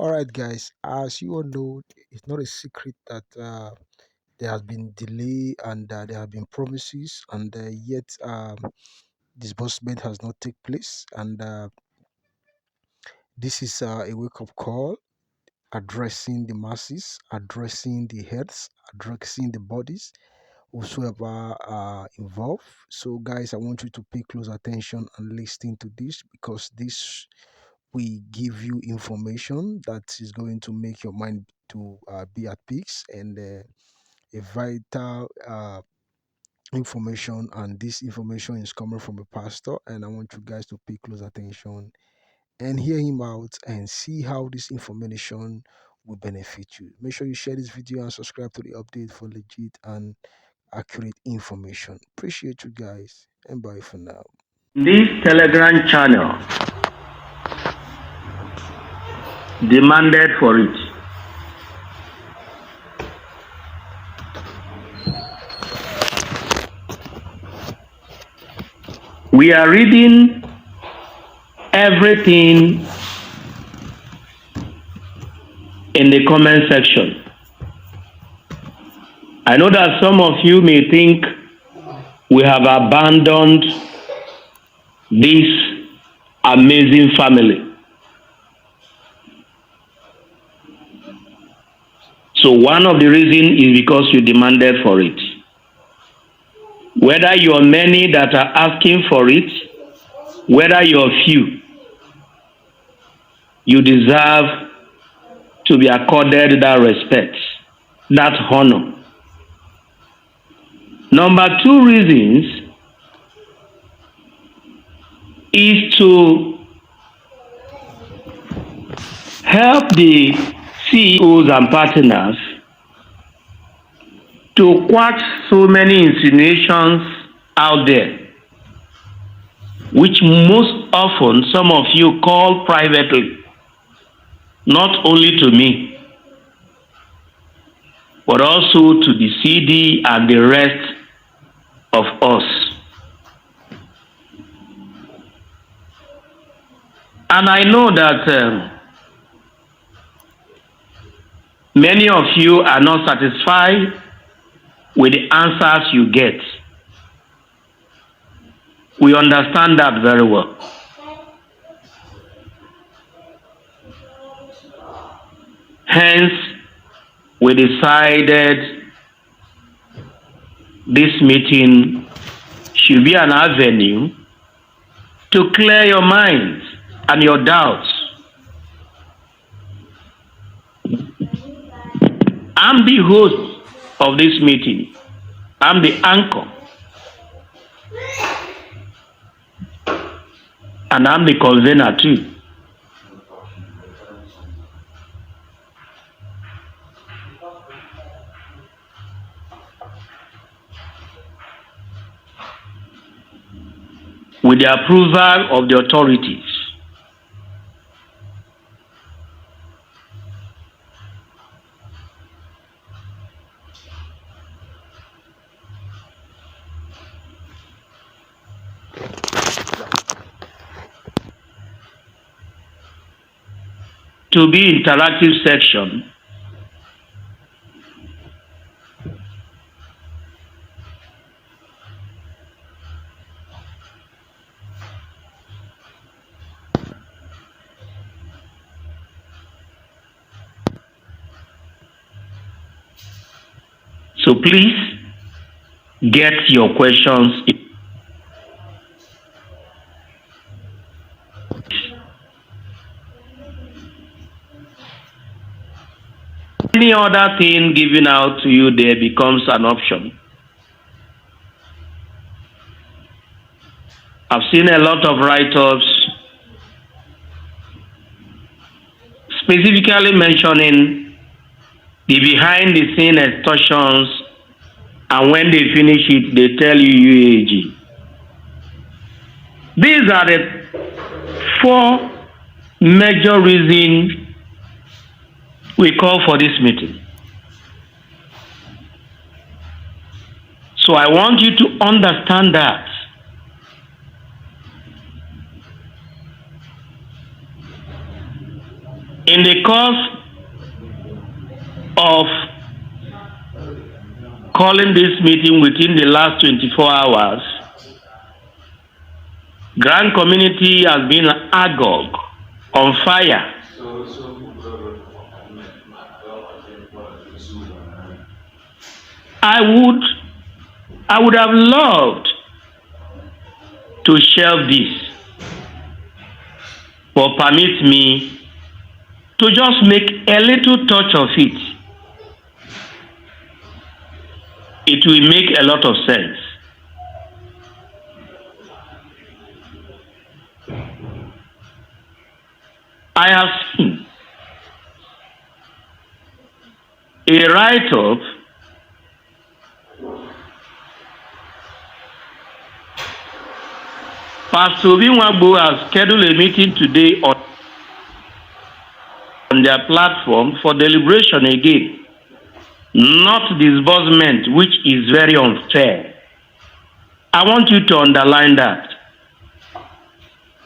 All right, guys. As you all know, it's not a secret that there has been delay and there have been promises, and yet disbursement has not take place. And this is a wake-up call, addressing the masses, addressing the heads, addressing the bodies, whosoever are involved. So, guys, I want you to pay close attention and listen to this, because this we give you information that is going to make your mind to be at peace, and a vital information. And this information is coming from a pastor, and I want you guys to pay close attention and hear him out and see how this information will benefit you. Make sure you share this video and subscribe to the update for legit and accurate information. Appreciate you guys, and bye for now. This Telegram channel demanded for it. We are reading everything in the comment section. I know that some of you may think we have abandoned this amazing family. So one of the reasons is because you demanded for it. Whether you are many that are asking for it, whether you are few, you deserve to be accorded that respect, that honor. Number two reasons is to help the CEOs and partners to quash so many insinuations out there, which most often some of you call privately, not only to me, but also to the CD and the rest of us. And I know that many of you are not satisfied with the answers you get. We understand that very well. Hence, we decided this meeting should be an avenue to clear your minds and your doubts. I'm the host of this meeting. I'm the anchor. And I'm the convener too. With the approval of the authorities. To be interactive section, so please get your questions. Any other thing given out to you there becomes an option. I've seen a lot of write-ups specifically mentioning the behind-the-scene extortions, and when they finish it, they tell you UAAG. These are the four major reasons we call for this meeting. So I want you to understand that. In the course of calling this meeting within the last 24 hours, Grand Community has been agog, on fire. I would have loved to shelve this, but permit me to just make a little touch of it. It will make a lot of sense. I have seen a write-up Pastor Winwagbo has scheduled a meeting today on their platform for deliberation again. Not disbursement, which is very unfair. I want you to underline that.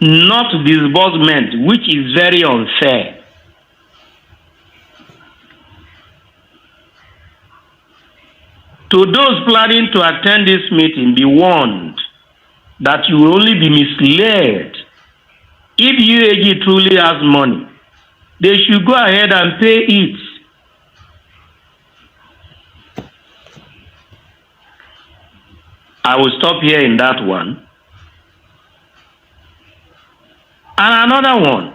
Not disbursement, which is very unfair. To those planning to attend this meeting, be warned that you will only be misled. If UAG truly has money, they should go ahead and pay it. I will stop here in that one. And another one.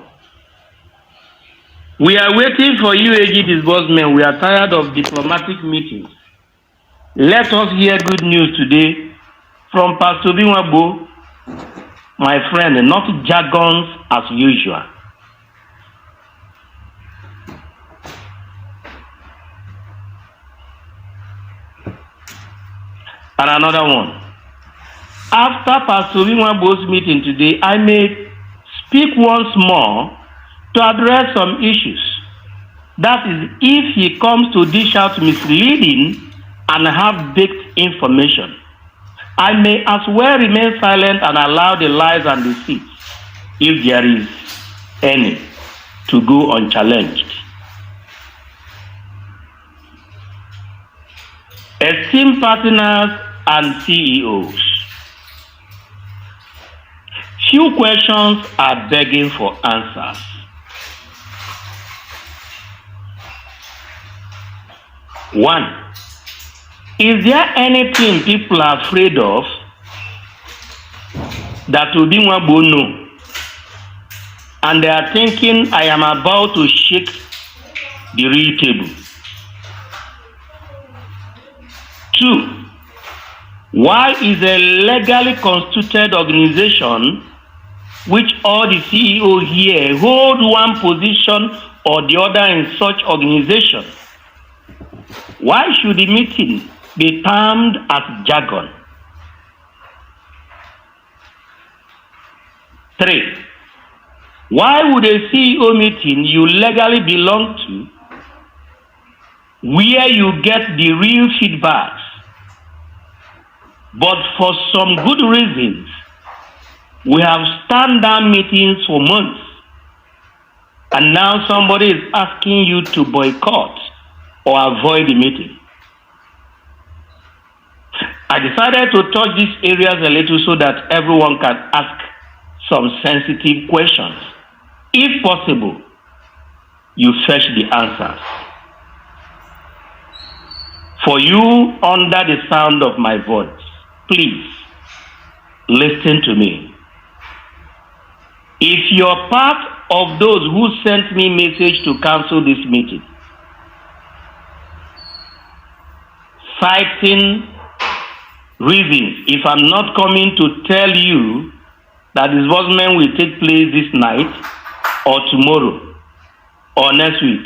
We are waiting for UAG disbursement. We are tired of diplomatic meetings. Let us hear good news today from Pastor Winwagbo, my friend, not jargons as usual. And another one. After Pastor Winwagbo's meeting today, I may speak once more to address some issues. That is, if he comes to dish out misleading and half-baked information, I may as well remain silent and allow the lies and deceit, if there is any, to go unchallenged. Esteemed partners and CEOs, few questions are begging for answers. One, is there anything people are afraid of that Winwagbo know, and they are thinking I am about to shake the real table? Two, why is a legally constituted organization, which all the CEO here hold one position or the other in such organization, why should the meeting be termed as jargon? 3, why would a CEO meeting you legally belong to, where you get the real feedbacks, but for some good reasons, we have stand-down meetings for months, and now somebody is asking you to boycott or avoid the meeting? I decided to touch these areas a little so that everyone can ask some sensitive questions. If possible, you fetch the answers. For you under the sound of my voice, please listen to me. If you're part of those who sent me message to cancel this meeting, citing reasons, if I'm not coming to tell you that disbursement will take place this night or tomorrow or next week,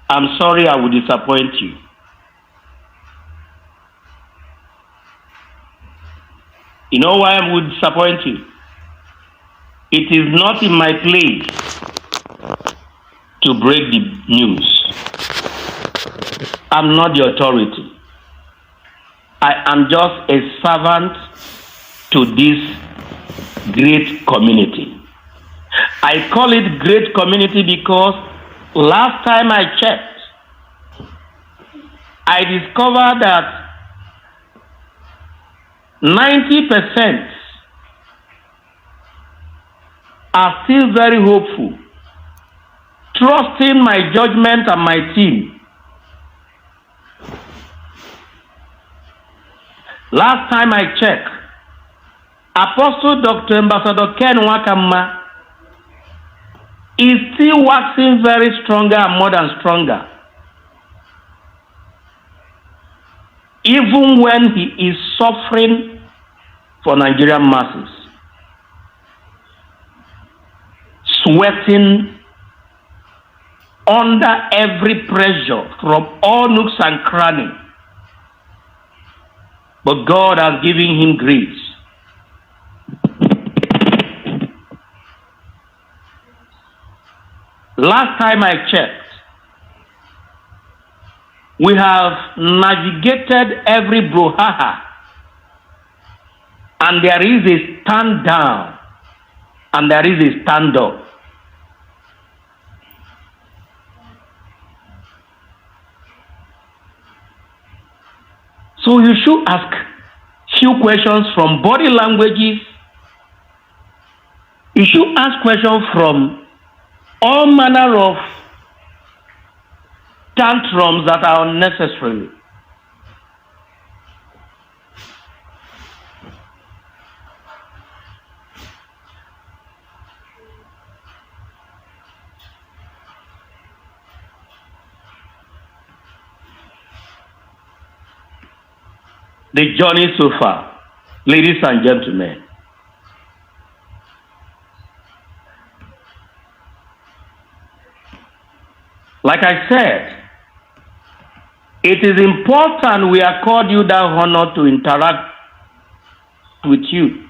I'm sorry I will disappoint you. You know why I would disappoint you? It is not in my place to break the news. I'm not the authority. I am just a servant to this great community. I call it great community because Last time I checked, I discovered that 90% are still very hopeful, trusting my judgment and my team. Last time I checked, Apostle Dr. Ambassador Ken Wakama is still waxing very stronger and more than stronger. Even when he is suffering for Nigerian masses, sweating under every pressure from all nooks and crannies. But God has given him grace. Last time I checked, we have navigated every brouhaha, and there is a stand down and there is a stand up. So you should ask few questions from body languages. You should ask questions from all manner of tantrums that are unnecessary. The journey so far, ladies and gentlemen, like I said, it is important we accord you that honor to interact with you,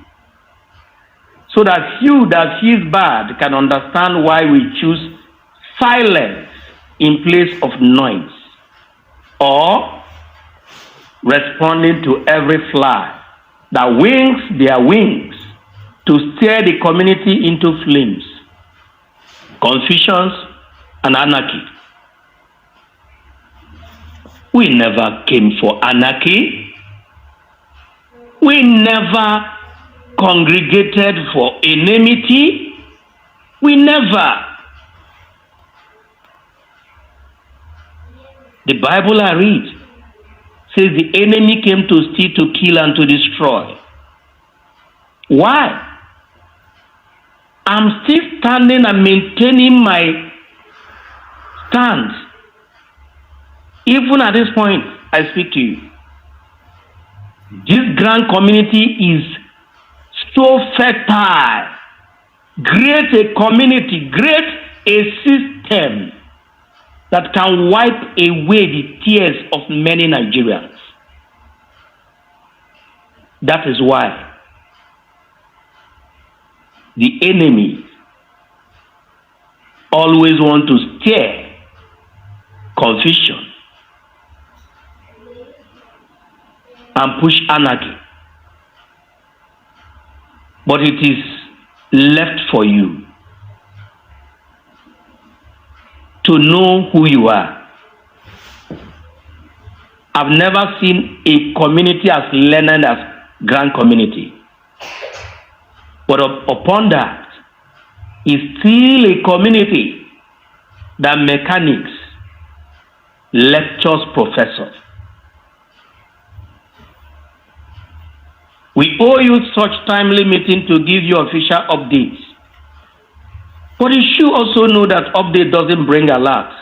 so that you that feels bad can understand why we choose silence in place of noise, or responding to every fly that wings their wings to steer the community into flames, confusions, and anarchy. We never came for anarchy. We never congregated for enmity. We never. The Bible I read says the enemy came to steal, to kill, and to destroy. Why? I'm still standing and maintaining my stand. Even at this point, I speak to you. This grand community is so fertile. Great a community, great a system that can wipe away the tears of many Nigerians. That is why the enemy always want to stir confusion and push anarchy. But it is left for you to know who you are. I've never seen a community as learned as Grand Community. But upon that, is still a community that mechanics, lectures, professors. We owe you such timely meeting to give you official updates. But you should also know that update doesn't bring alert.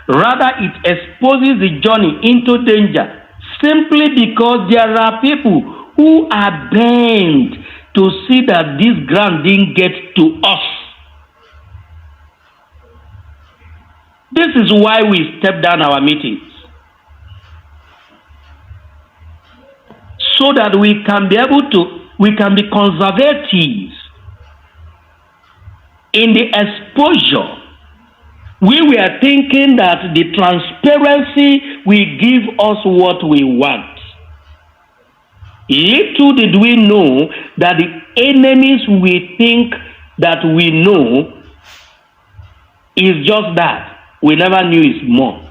Rather, it exposes the journey into danger simply because there are people who are bent to see that this grant didn't get to us. This is why we step down our meetings, so that we can be conservative in the exposure. We were thinking that the transparency will give us what we want. Little did we know that the enemies we think that we know It's just that we never knew it's more.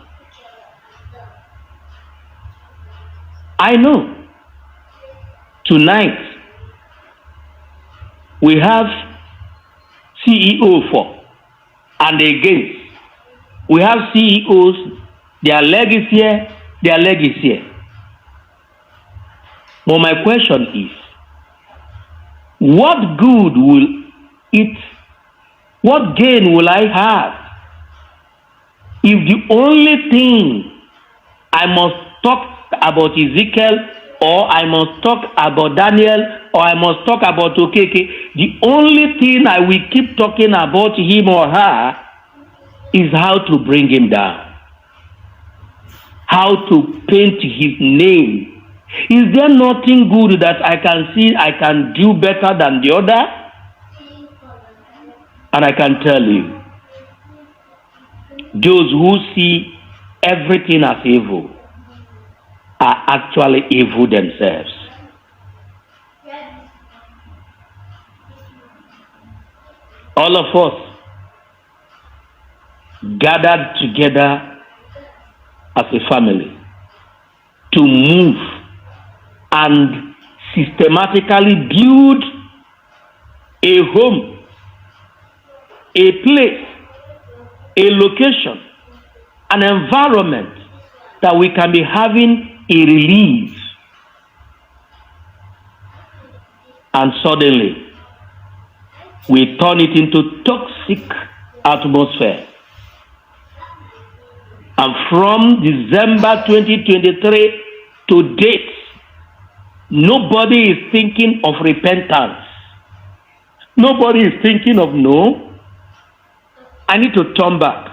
I know tonight we have CEO for and against. We have CEOs, their leg is here, their leg is here. But my question is, what good will it, what gain will I have if the only thing I must talk about Ezekiel, or I must talk about Daniel, or I must talk about Okeke, the only thing I will keep talking about him or her is how to bring him down, how to paint his name. Is there nothing good that I can see I can do better than the other? And I can tell you, those who see everything as evil are actually evil themselves. All of us gathered together as a family to move and systematically build a home, a place, a location, an environment that we can be having a release. And suddenly, we turn it into toxic atmosphere. And from December 2023 to date, nobody is thinking of repentance. Nobody is thinking of, no, I need to turn back.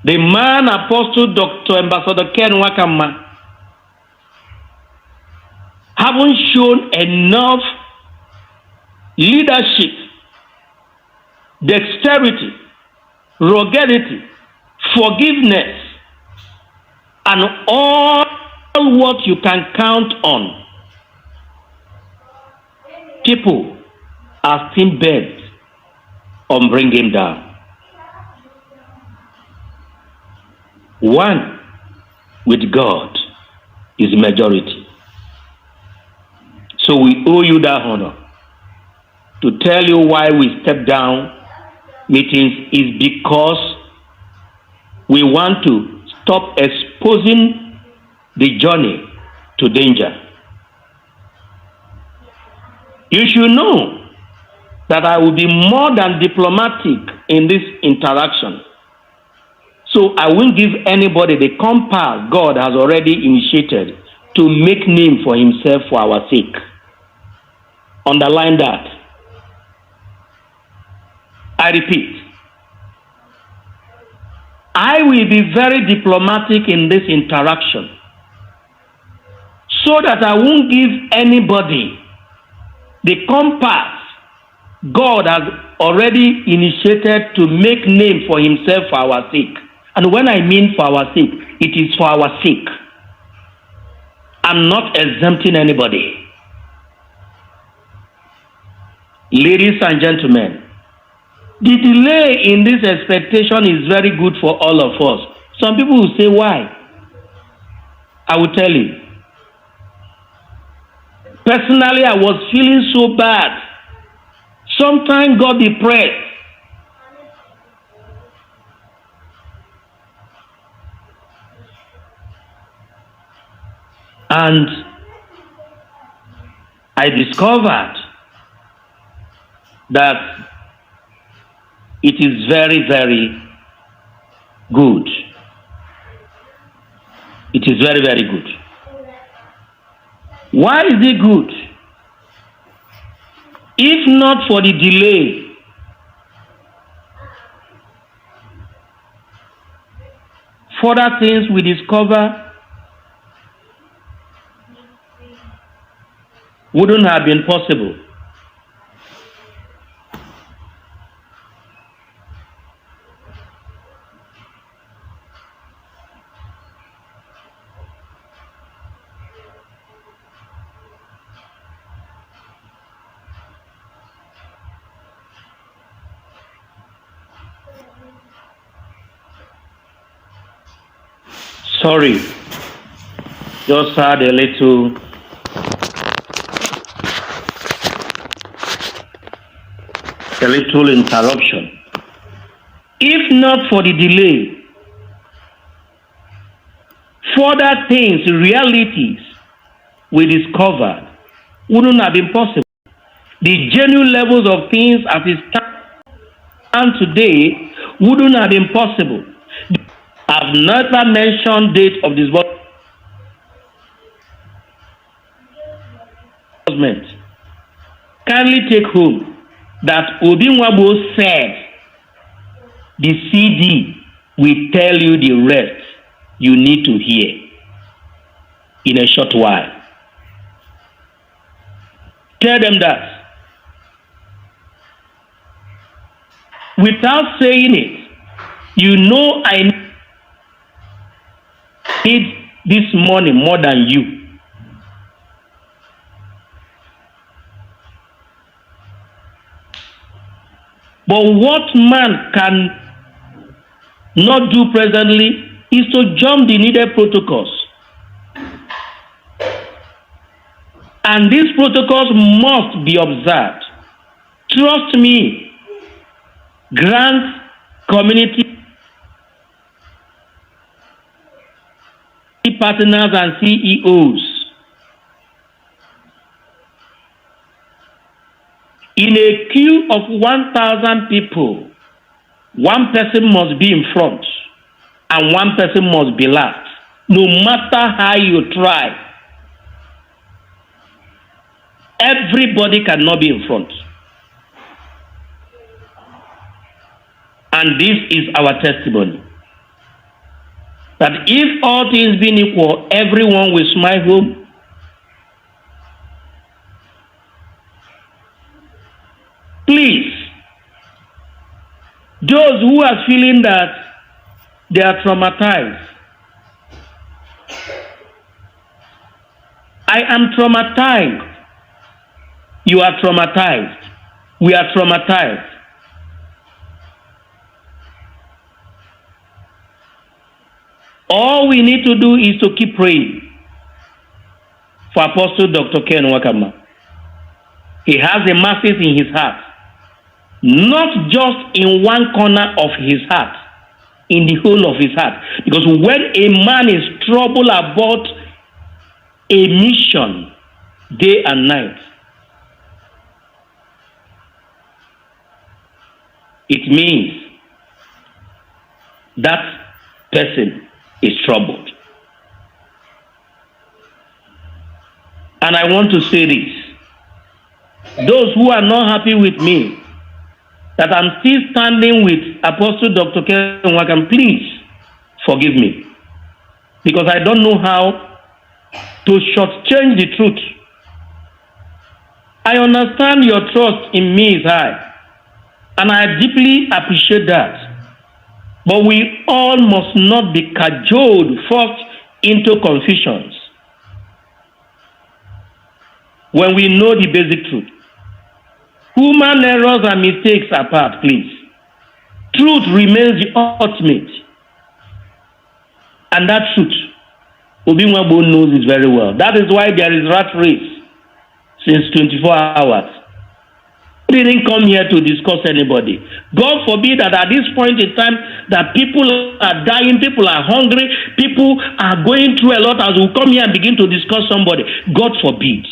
The man, Apostle Dr. Ambassador Ken Wakama, haven't shown enough leadership, dexterity, ruggedity, forgiveness, and all what you can count on. People are still bent on bringing him down. One with God is majority. So we owe you that honor to tell you why we step down meetings is because we want to stop exposing the journey to danger. You should know that I will be more than diplomatic in this interaction. So I won't give anybody the compass God has already initiated to make name for himself for our sake. Underline that. I repeat, I will be very diplomatic in this interaction so that I won't give anybody the compass God has already initiated to make name for himself for our sake. And when I mean for our sake, it is for our sake. I'm not exempting anybody. Ladies and gentlemen, the delay in this expectation is very good for all of us. Some people will say, why? I will tell you. Personally, I was feeling so bad. Sometimes got depressed. And I discovered that it is very, very good. It is very, very good. Why is it good? If not for the delay, further things we discover wouldn't have been possible. Sorry, just had a little interruption. If not for the delay, further things, realities we discovered wouldn't have been possible. The genuine levels of things as it stands today wouldn't have been possible. I've never mentioned date of disbursement. Kindly take home that Obinwabo said the CD will tell you the rest you need to hear in a short while. Tell them that. Without saying it, you know I need this money more than you. But what man can not do presently is to jump the needed protocols. And these protocols must be observed. Trust me, grants, community partners and CEOs. In a queue of 1,000 people, one person must be in front and one person must be last. No matter how you try, everybody cannot be in front. And this is our testimony. That if all things being equal, everyone will smile home. Please, those who are feeling that they are traumatized, I am traumatized. You are traumatized. We are traumatized. All we need to do is to keep praying for Apostle Dr. Ken Wakama. He has the masses in his heart, not just in one corner of his heart, in the whole of his heart. Because when a man is troubled about a mission, day and night, it means that person is troubled. And I want to say this. Those who are not happy with me, that I'm still standing with Apostle Dr. Ken Wakam, please forgive me. Because I don't know how to shortchange the truth. I understand your trust in me is high, and I deeply appreciate that. But we all must not be cajoled first into confusions when we know the basic truth. Human errors and mistakes apart, please. Truth remains the ultimate. And that truth, Obinwabo knows it very well. That is why there is rat race since 24 hours. We didn't come here to discuss anybody. God forbid that at this point in time that people are dying, people are hungry, people are going through a lot as we come here and begin to discuss somebody. God forbid.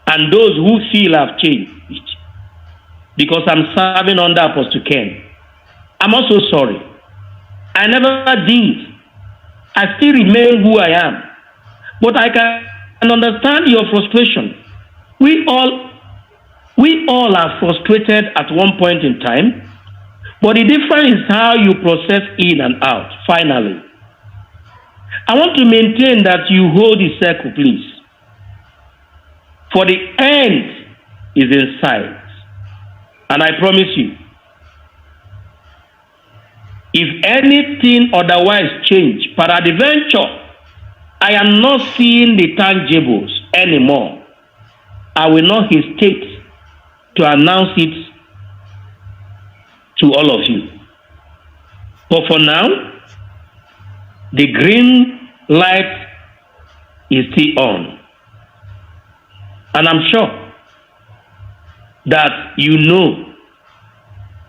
And those who feel have changed because I'm serving under Apostle Ken, I'm also sorry. I never did. I still remain who I am. But I can understand your frustration. We all are frustrated at one point in time, but the difference is how you process in and out, finally. I want to maintain that you hold the circle, please. For the end is in sight. And I promise you, if anything otherwise change, peradventure, I am not seeing the tangibles anymore. I will not hesitate to announce it to all of you. But for now, the green light is still on. And I'm sure that you know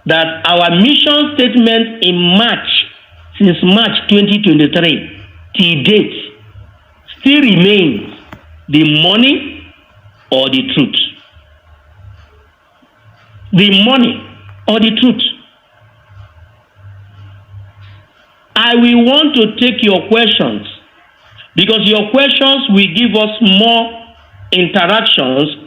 that our mission statement in March, since March 2023 till date, still remains the money or the truth. The money or the truth. I will want to take your questions because your questions will give us more interactions